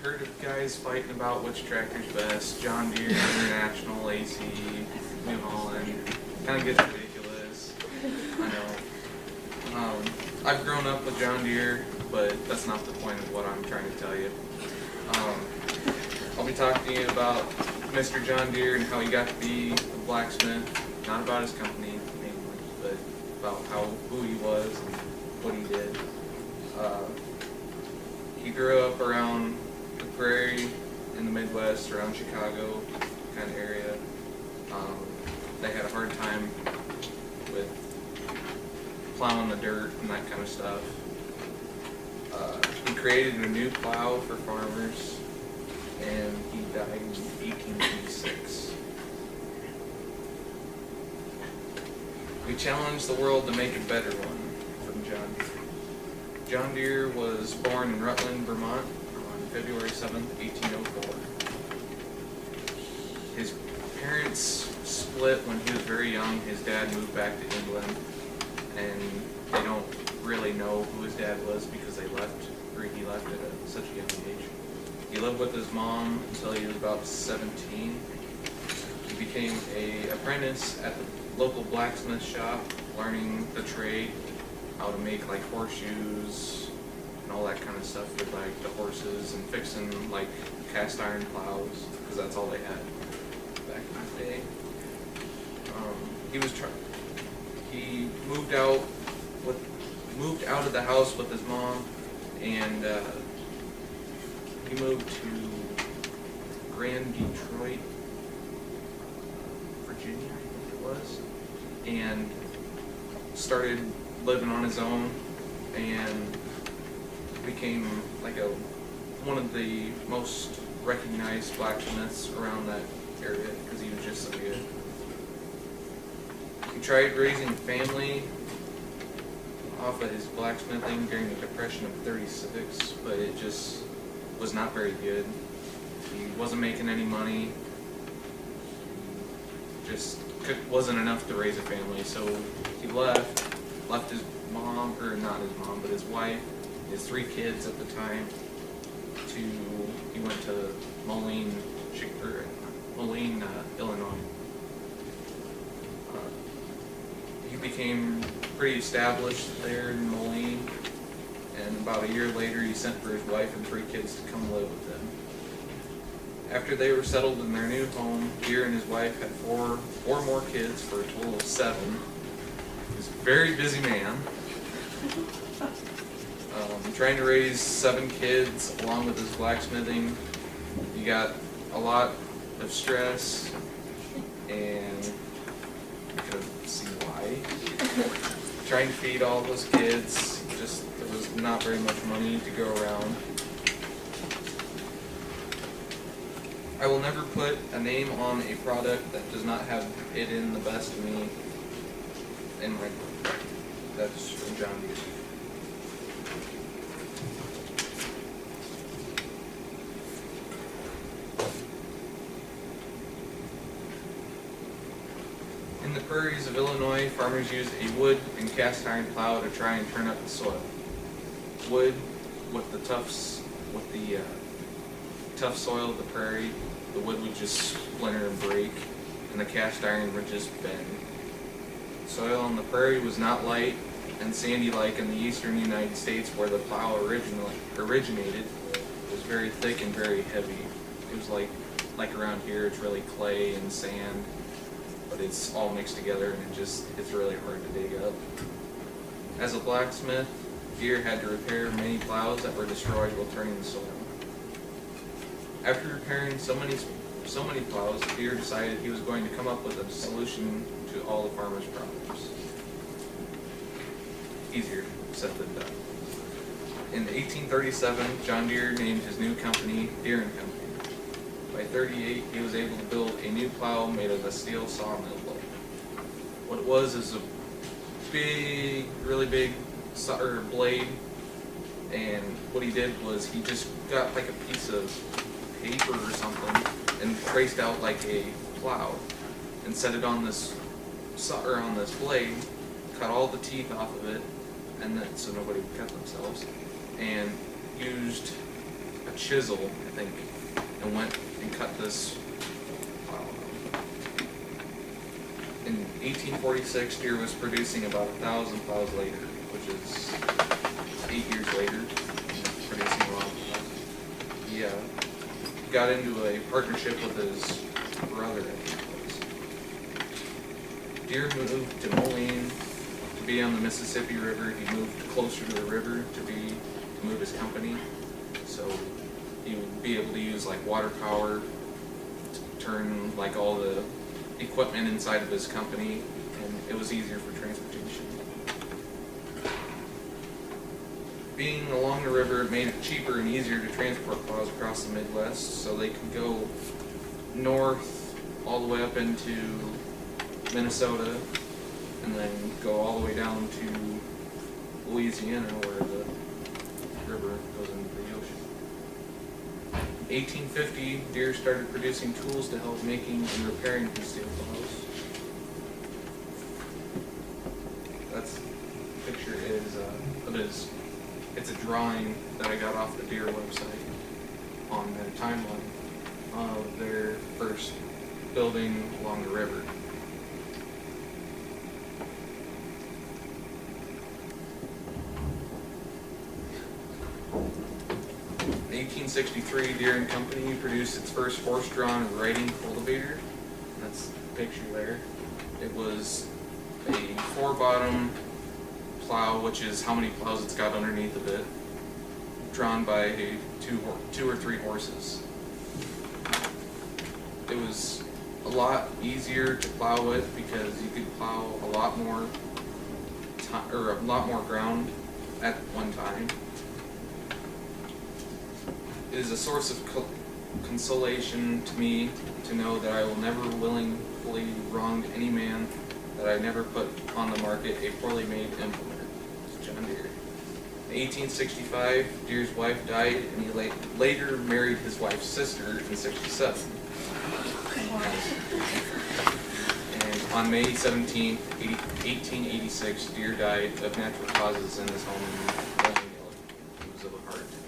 heard of guys fighting about which tractor's best. John Deere, International, AC, New Holland. Kind of gets ridiculous. I know. I've grown up with John Deere, but that's not the point of what I'm trying to tell you. I'll be talking to you about Mr. John Deere and how he got to be a blacksmith. Not about his company mainly, but about who he was and what he did. He grew up around the prairie in the Midwest, around Chicago kind of area. They had a hard time with plowing the dirt and that kind of stuff. He created a new plow for farmers, and he died in 1886. We challenged the world to make a better one from John Deere. John Deere was born in Rutland, Vermont on February 7th, 1804. His parents split when he was very young. His dad moved back to England, and they don't really know who his dad was because he left at such a young age. He lived with his mom until he was about 17. He became an apprentice at the local blacksmith shop, learning the trade, how to make like horseshoes and all that kind of stuff for like the horses, and fixing like cast iron plows, because that's all they had back in the day. He moved out of the house with his mom, and he moved to Grand Detroit, Virginia, I think it was, and started living on his own, and became like one of the most recognized blacksmiths around that area because he was just so good. He tried raising a family off of his blacksmithing during the Depression of '36, but it just was not very good. He wasn't making any money. Just wasn't enough to raise a family, so he left his mom, or not his mom, but his wife, his 3 kids at the time, he went to Moline, Illinois. He became pretty established there in Moline, and about a year later he sent for his wife and 3 kids to come live with him. After they were settled in their new home, Deere and his wife had four more kids for a total of 7. He was a very busy man. Trying to raise 7 kids along with his blacksmithing, you got a lot of stress, and you could see why. Trying to feed all those kids, there was not very much money to go around. I will never put a name on a product that does not have it in the best of me in my book. That's from John Deere. In the prairies of Illinois, farmers use a wood and cast iron plow to try and turn up the soil. Wood with the tough soil of the prairie, the wood would just splinter and break, and the cast iron would just bend. Soil on the prairie was not light and sandy like in the eastern United States, where the plow originated. It was very thick and very heavy. It was like around here, it's really clay and sand, but it's all mixed together, and it's really hard to dig up. As a blacksmith, Deere had to repair many plows that were destroyed while turning the soil. After repairing so many plows, Deere decided he was going to come up with a solution to all the farmers' problems. Easier said than done. In 1837, John Deere named his new company Deere & Company. By 1938, he was able to build a new plow made of a steel sawmill blade. What it was is a big, really big blade, and what he did was he just got like a piece of paper or something and traced out like a plow and set it on this blade, cut all the teeth off of it, and then so nobody would cut themselves, and used a chisel, I think, and went and cut this plow. In 1846, Deere was producing about 1,000 plows later, which is 8 years later, producing a lot of plows. He got into a partnership with his brother, I think it was. Deere moved to Moline to be on the Mississippi River. He moved closer to the river to move his company, so he would be able to use like water power to turn like all the equipment inside of his company, and it was easier for transportation. Being along the river, it made it cheaper and easier to transport plows across the Midwest, so they could go north all the way up into Minnesota and then go all the way down to Louisiana where the river goes into the ocean. 1850, Deere started producing tools to help making and repairing these steel plows. That's picture it's a drawing that I got off the Deere website on their timeline of their first building along the river. In 1863, Deere and Company produced its first horse-drawn riding cultivator. That's the picture there. It was a 4-bottom plow, which is how many plows it's got underneath of it, drawn by two or three horses. It was a lot easier to plow with because you could plow a lot more ground at one time. It is a source of consolation to me to know that I will never willingly wrong any man, that I never put on the market a poorly made implement. It's John Deere. In 1865, Deere's wife died, and he later married his wife's sister in 67. And on May 17, 1886, Deere died of natural causes in his home in Illinois. It was of a heart attack.